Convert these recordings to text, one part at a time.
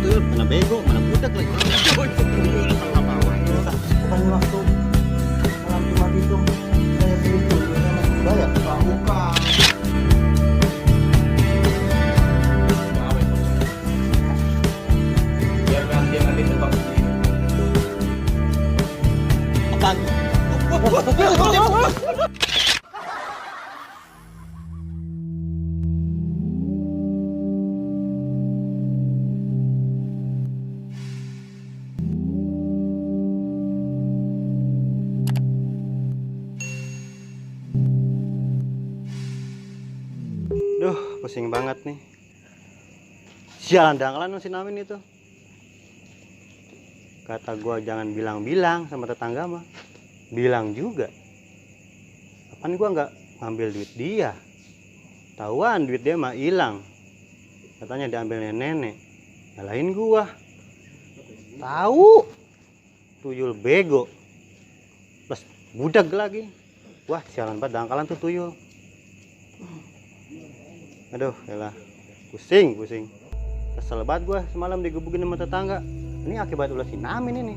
Mana bego, mana budak lagi. Bukan waktu malam Jumat itu saya beli tuyul sama kuda ya? Bukan. Biar dia nanti tebak sendiri. Apaan? Duh, pusing banget nih. Sialan dangkalan si Namin itu. Kata gua jangan bilang-bilang sama tetangga mah. Bilang juga. Apaan gua nggak ngambil duit dia? Tahuan duit dia mah hilang. Katanya diambilnya nenek. Nyalahin gua. Tahu. Tuyul bego. Plus budak lagi. Wah, sialan banget dangkalan tuh tuyul. Aduh, yalah. Pusing. Kesel banget gue semalam digebukin sama tetangga. Ini akibat ulah si Namin ini.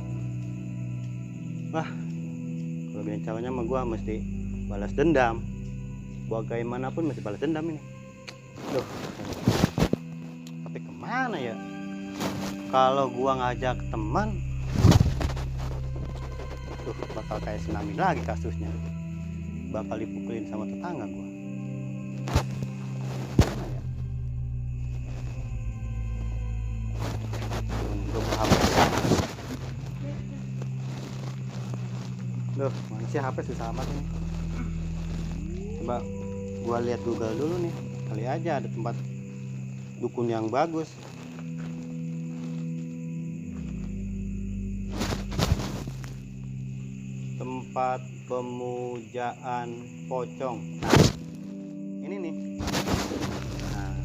Wah, kalau bilang caranya mah gue mesti balas dendam. Bagaimanapun mesti balas dendam ini. Duh, tapi kemana ya? Kalau gue ngajak teman, tuh bakal kayak si Namin lagi kasusnya. Bakal dipukulin sama tetangga gue. Duh, mana sih HP susah amat ini. Coba gua lihat Google dulu nih. Kali aja ada tempat dukun yang bagus. Tempat pemujaan pocong. Nah, ini nih. Nah,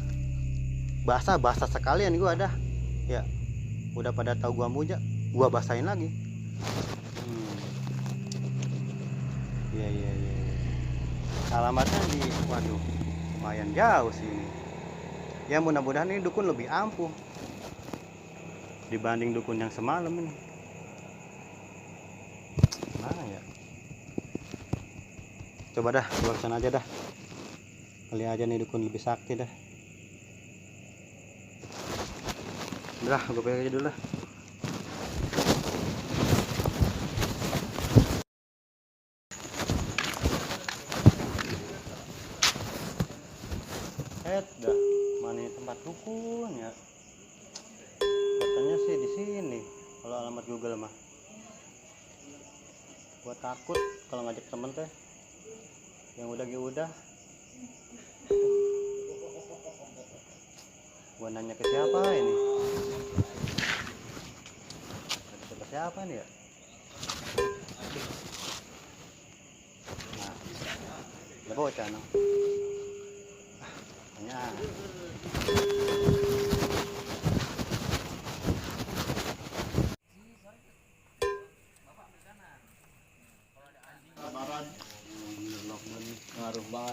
bahasa sekalian gua ada. Ya, udah pada tahu gua muja, gua basahin lagi. Iya. Alamatnya di, waduh, lumayan jauh sih ini. Ya mudah-mudahan ini dukun lebih ampuh dibanding dukun yang semalam ini. Mana ya? Coba dah, gua kesana aja dah. Kali aja nih dukun lebih sakti dah. Udah, gua pergi aja dulu lah. Dah, mana tempat dukun ya? Katanya sih di sini. Kalau alamat Google mah. Gua takut kalau ngajak temen teh. Yang udah. Gua nanya ke siapa ini? Ke siapa nih ya? Nah, ada bocah no. Ya.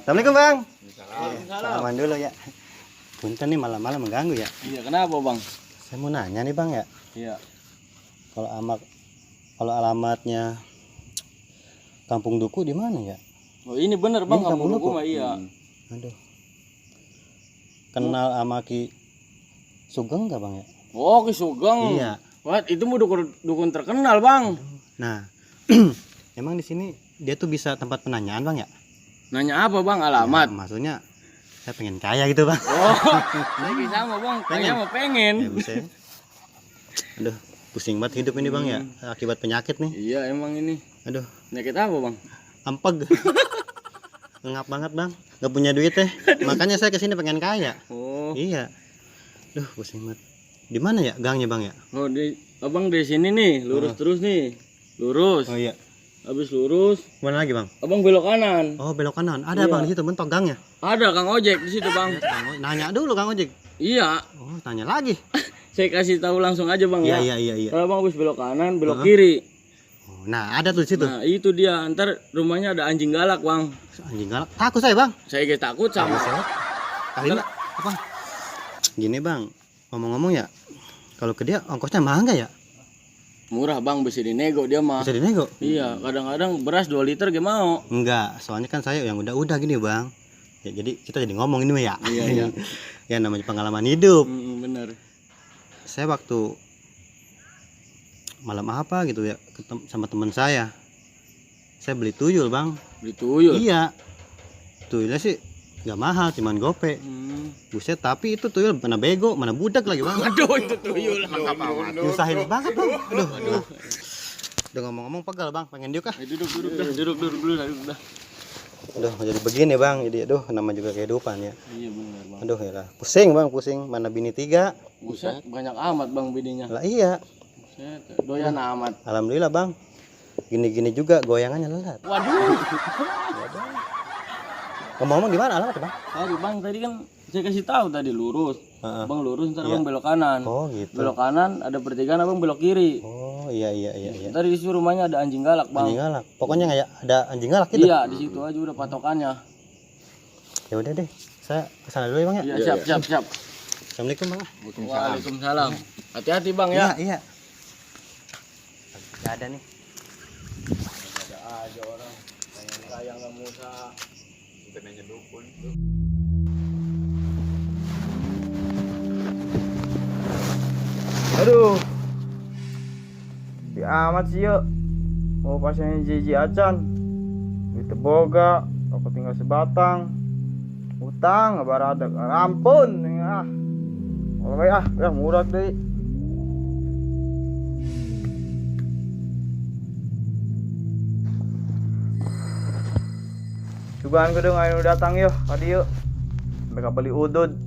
Assalamualaikum Bang. Salaman dulu ya. Punten nih malam-malam mengganggu ya. Iya, kenapa Bang? Saya mau nanya nih Bang ya. Iya. Kalau alamatnya Kampung Duku di mana ya? Oh ini bener Bang, Ini Kampung Duku mah Duku? iya. Aduh. Kenal sama Ki Sugeng nggak Bang ya? Oh, Ki Sugeng. Iya. Wah, itu mah dukun terkenal Bang. Nah, emang di sini dia tuh bisa tempat penanyaan Bang ya? Nanya apa Bang? Alamat? Ya, maksudnya saya pengen kaya gitu Bang. Oh, saya sama Bang. Kayaknya mah pengen. Ya bisa. Aduh, pusing banget hidup ini Bang ya, akibat penyakit nih. Iya emang ini. Aduh, Penyakit apa Bang? ampeg. Ngap banget Bang, nggak punya duit teh. Makanya saya kesini pengen kaya. Oh. Iya. Duh, pusing banget. Di mana ya gangnya Bang ya? Oh Abang di sini nih, lurus terus nih. Lurus. Oh iya. Habis lurus, Mana lagi Bang? Abang belok kanan. Oh, belok kanan. Ada Iya. Bang di situ mentok gangnya. Ada Kang Ojek di situ Bang. Nanya dulu Kang Ojek. Iya. Oh, tanya lagi. Saya kasih tahu langsung aja Bang ya. Iya. Kalau Bang habis belok kanan, belok kiri. Oh, nah, ada tuh di situ. Nah, itu dia. Ntar rumahnya ada anjing galak, Bang. Anjing galak. Takut saya, Bang. Saya kayak takut sama. Kali ini apa? Gini, Bang. Ngomong-ngomong ya, Kalau ke dia ongkosnya mahal nggak ya? Murah bang, bisa dinego dia mah. Bisa dinego? Iya, kadang-kadang beras 2 liter gak mau. Enggak, soalnya kan saya yang udah gini bang. Ya, jadi kita jadi ngomong ini mah ya. Iya, iya. Ya namanya pengalaman hidup. Bener. Saya waktu malam apa gitu ya sama teman saya beli tuyul bang. Beli tuyul. Iya, tuyulnya sih nggak mahal, cuman gope. Buset, tapi itu tuyul mana bego, mana budak lagi bang. Aduh, itu tuyul. Nyusahin banget bang. Aduh. Udah ngomong-ngomong pegal bang, pengen diuk ah. Duduk dulu, dah. Aduh, jadi begini bang, jadi aduh nama juga kehidupan ya. Iya benar bang. Aduh ya lah, pusing bang, pusing. Mana bini 3. Buset, banyak amat bang bininya. Lah iya. Buset, doyan amat. Alhamdulillah bang. Gini-gini juga goyangannya lelat. Waduh. Ngomong-ngomong di mana alamat bang? Tadi kan saya kasih tahu tadi lurus. Bang lurus, ntar bang belok kanan. Oh gitu. Belok kanan ada pertigaan, abang belok kiri. Oh iya. Tadi di situ rumahnya ada anjing galak bang. Anjing galak. Pokoknya nggak ya ada anjing galak gitu. Iya, di situ aja udah patokannya. Ya udah deh, saya kesana dulu ya bang ya. Iya, siap. Assalamualaikum bang. Waalaikumsalam. Hati-hati bang ya. Iya. Gak ada nih. Ada aja orang pengen kaya nggak mau usaha. Pengennya dukun. Aduh, di amat sih yuk. Mau pasangnya Jiji Acan, duit boga, aku tinggal sebatang, utang nggak barada, rampun, oke ya murah deh. Cobaan gue dong ayo datang yuk, tadi yuk, mereka beli udud.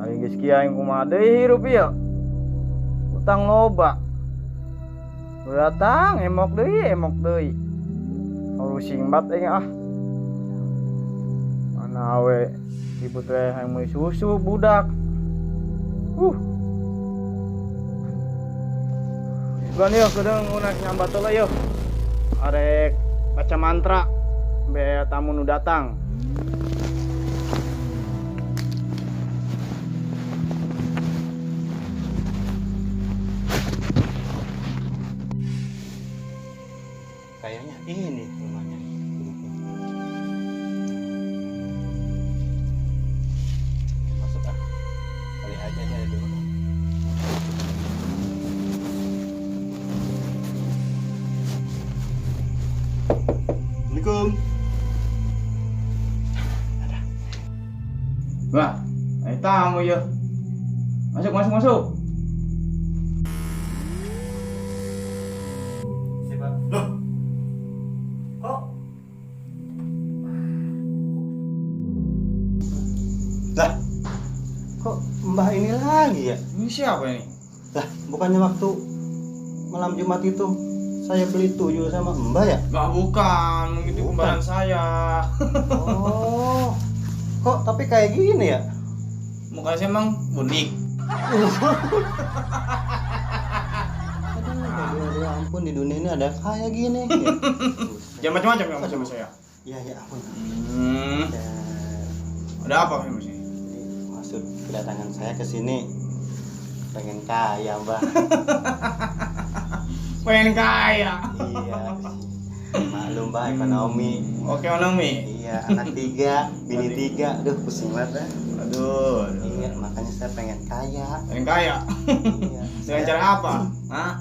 Ayo guys kia yang kumade hirup ya. Utang loba. Datang emok deui. Harusing bat ah. Mana awe ibu teh yang mau susu budak. Bukan yuk, kedeng unak nyambat lah yuk. Arek baca mantra be tamu nu datang. Kayaknya ini rumahnya. Masuk ah. Kali aja dia ada di rumah. Assalamualaikum. Wah, ayo tamu yuk. Masuk. Siapa? Loh. Kok? Lah. Kok Mbah ini lagi ya? Ini siapa ini? Lah, bukannya waktu malam Jumat itu saya beli tuyul sama Mbah ya? Gak bukan, itu kembaran saya. Oh. Kok tapi kayak gini ya? Mukanya saya emang unik. Aduh, ampun di dunia ini ada kayak gini. Jangan macam-macam kamu sama saya. Iya, ampun. Ya, Ada apa kamu sih? maksud kedatangan saya ke sini pengen kaya, Mbak. Pengen kaya. Iya. Maklum, Mbak, ekonomi. Oke, ekonomi. Iya, anak 3, bini 3. Aduh, pusing banget. Aduh. Iya, makanya saya pengen kaya. Pengen kaya. Iya. Dengan cara apa? Hah?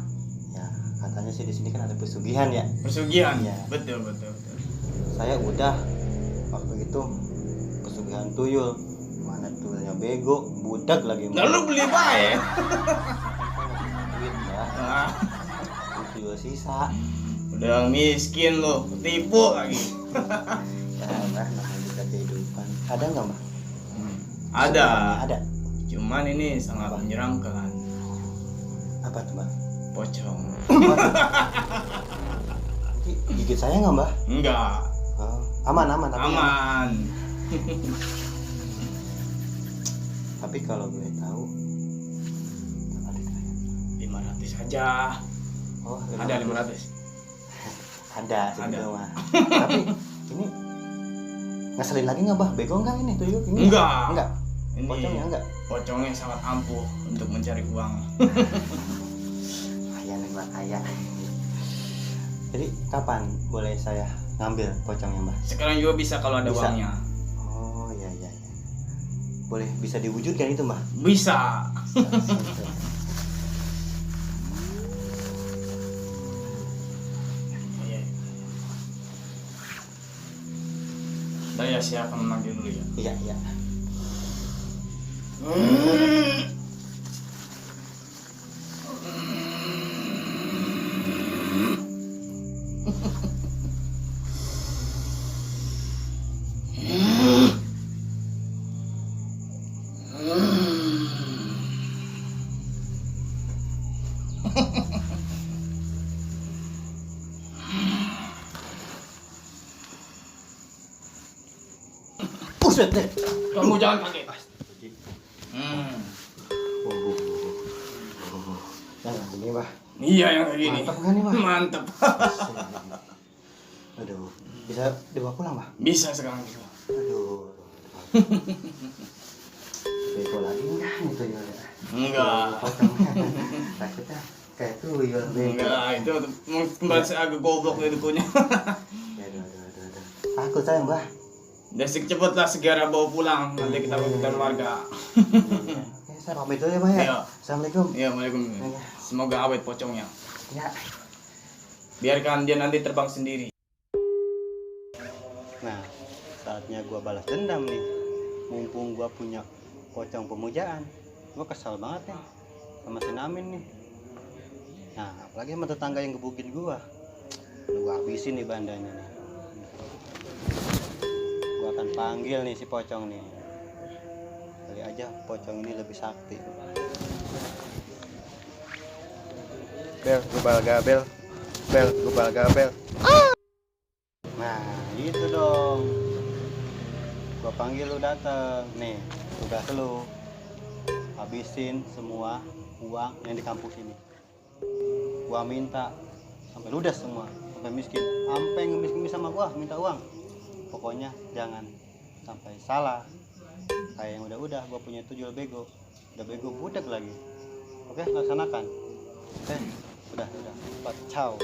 Ya, katanya sih di sini kan ada pesugihan ya. Pesugihan. Iya. Betul. Saya udah waktu itu pesugihan tuyul. Mana tuyulnya bego, budak lagi. Lalu beli baik. Duit, Mbak. Ah, Tuyul sisa. udah miskin lo, tipu lagi. Ya, Mbak, namanya juga kehidupan. Ada nggak, Mbak? Ada. Ada. Cuman ini sangat menyeramkan. Apa tuh, Mbak? Pocong. Nanti gigit saya nggak, Mbak? Enggak. Oh, aman tapi Aman. Tapi kalau gue tahu ada kaya. 500 saja. Oh, Ada 500. Ada segitu mah. Tapi ini ngeselin lagi nggak, Bah? Bego nggak ini tuyul? Ini Enggak. Enggak. Ini Pocongnya enggak? pocongnya sangat ampuh untuk mencari uang. Ayah nih Mbak, ayah. Jadi kapan boleh saya ngambil pocongnya Mbak? Sekarang juga bisa kalau ada Bisa. uangnya. Oh iya iya. Boleh bisa diwujudkan itu Mbak? Bisa. Saya siapkan memanggil dulu ya. Iya iya. Buset deh. Kamu jangan kaget. Yang ini Mbak. Iya yang kayak gini. Mantap kan nih Mbak? Mantap. Aduh, bisa dibawa pulang Mbak? Bisa sekarang juga. Aduh. Beko lagi enggak nih tuyul ya? Enggak. Pocongnya. Takutnya kayak tuyul beko. Enggak, itu kembali saya agak goblok itu punya. Aduh. Takut saya Mbak. Dan cepatlah segera bawa pulang. Nanti kita butuhkan warga. Oke, saya pamit dulu ya Mbak ya. Iya. Assalamualaikum. Iya, Waalaikumsalam. Iya. Semoga awet pocongnya. Ya. Biarkan dia nanti terbang sendiri. Nah, saatnya gua balas dendam nih. Mumpung gua punya pocong pemujaan. Gua kesal banget nih sama si Namin nih. Nah, apalagi sama tetangga yang gebukin gua. Gua habisin nih bandanya nih. Gua akan panggil nih si pocong nih. Kali aja pocong ini lebih sakti. Bel, gubal gabel. Bel, gubal gabel. Nah, gitu dong. Gua panggil lu dateng. Nih, tugas lu habisin semua uang yang di kampus ini. Gua minta sampai ludas semua, sampai miskin, sampai ngemis-ngemis sama gua minta uang. Pokoknya jangan sampai salah. Kayak yang udah gua punya tuyul bego. Udah bego budak lagi. Oke, laksanakan. Oke, udah. Ciao.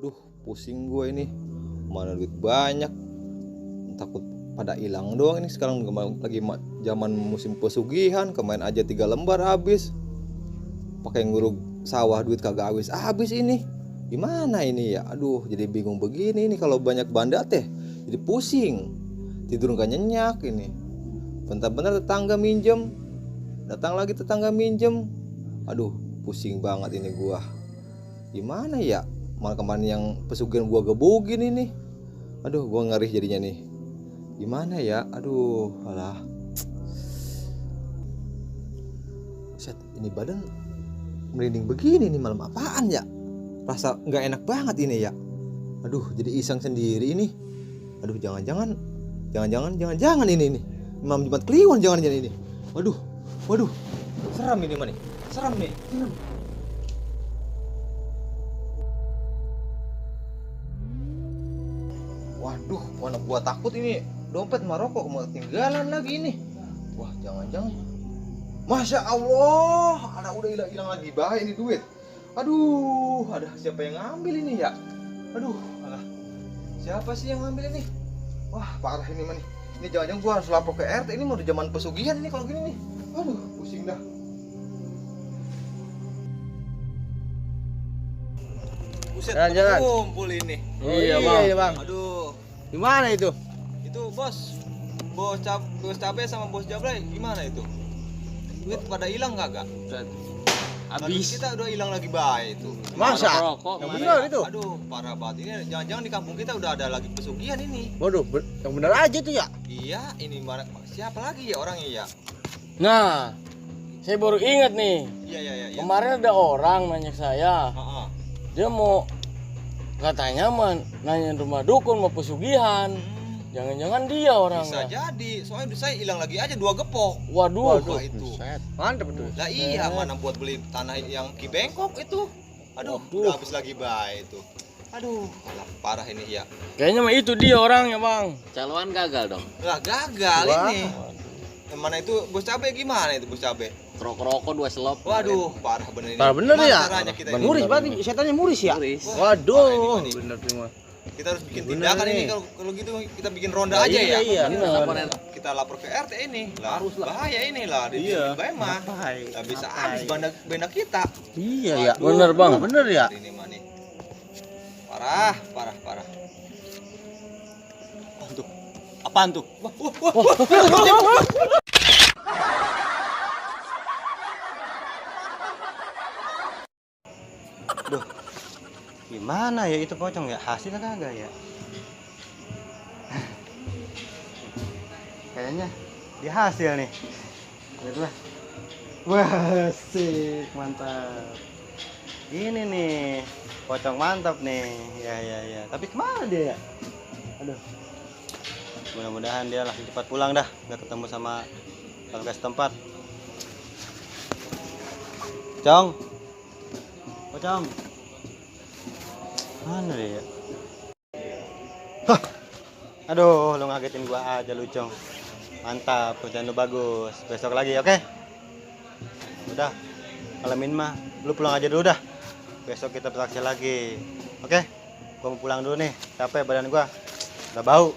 Duh, pusing gue ini. Mana duit banyak. Takut pada hilang doang ini. Sekarang lagi zaman musim pesugihan. Kemarin aja 3 lembar habis. Pakai nguruk sawah duit kagak habis ini. Gimana ini ya? Aduh, jadi bingung begini nih kalau banyak banda teh. Jadi pusing. Tidur gak nyenyak ini. Bentar-bentar tetangga minjem. Datang lagi tetangga minjem. Aduh, pusing banget ini gua. Gimana ya? Malah kemarin yang pesugihan gua gebugin ini. Aduh, gua ngeri jadinya nih. Gimana ya? Aduh, alah. Set, ini badan merinding begini nih, malam apaan ya? Rasa nggak enak banget ini ya. Aduh, jadi iseng sendiri ini. Aduh, jangan-jangan ini nih. Malam Jumat Kliwon jangan-jangan ini. Waduh. Seram ini mana? Seram nih. Waduh, mana gua takut ini dompet Maroko mau ketinggalan lagi ini. Wah, jangan-jangan. Masya Allah, ada udah hilang lagi bahaya ini duit. Aduh, ada siapa yang ngambil ini ya? Aduh, alah. Siapa sih yang ngambil ini? Wah, parah ini mah nih. Ini jangan-jangan gua harus lapor ke RT, ini mau di zaman pesugihan ini kalau gini nih. Aduh, pusing dah. Buset, Jalan. kumpul ini. Iya, Bang. Aduh, Gimana itu? itu bos cabe sama bos jablay gimana itu? Duit pada hilang kagak? Habis. Kita udah hilang lagi baik itu. Masa? Rokok, Yang mana benar ya? itu. Aduh, parah banget ini. Jangan-jangan di kampung kita udah ada lagi pesugihan ini. Waduh, yang benar aja tuh ya. Iya, ini siapa lagi ya orangnya ya? Nah, saya baru ingat nih. Iya. Kemarin ada orang nanya saya. Heeh. Dia mau katanya nanya rumah dukun mau pesugihan. Jangan-jangan dia Bisa orangnya. jadi, soalnya saya hilang lagi aja 2 gepok. Waduh. Wah, itu. Mantap tuh. Lah iya, mana buat beli tanah yang Ki Bengkok itu. Aduh, udah habis lagi baik itu. Aduh, alah, parah ini ya. Kayaknya mah itu dia orangnya, Bang. Caloan gagal dong. Lah gagal Wah. ini. Mana itu bos cabe gimana itu bos cabe? Rokok 2 selop. Waduh, parah bener ini. Parah bener Gimana ya? caranya kita ini? Muris berarti setannya muris ya? Muris. Waduh, Parah ini, bener tuh mah. Kita harus bikin Bener tindakan nih. ini kalau gitu kita bikin ronda aja ya. Iya, Bener. Kita lapor ke RT ini. Harus lah. Bahaya ini lah di Iya. mah. Ngapain? Nggak bisa Ngapain? habis benda kita. Iya ya. Waduh. Bener, Bang. Bener ya. Ini mah nih. Parah. Apaan tuh? Apaan tuh? Wah. Duh, gimana ya itu pocong ya? Hasil kagak ya? Kayaknya dia hasil nih. Lihat lah. Wah, asik, mantap. Ini nih, pocong mantap nih. Ya. Tapi kemana dia ya? Aduh. Mudah-mudahan dia langsung cepat pulang dah, nggak ketemu sama warga setempat. Pocong. Pocong. Mana dia ya? Hah. Aduh, lu ngagetin gua aja lu, Cong. Mantap, kerjaan lu bagus. Besok lagi, oke? Udah, malamin mah lu pulang aja dulu dah. Besok kita beraksi lagi. Oke? Gua mau pulang dulu nih. Capek badan gua. Udah bau.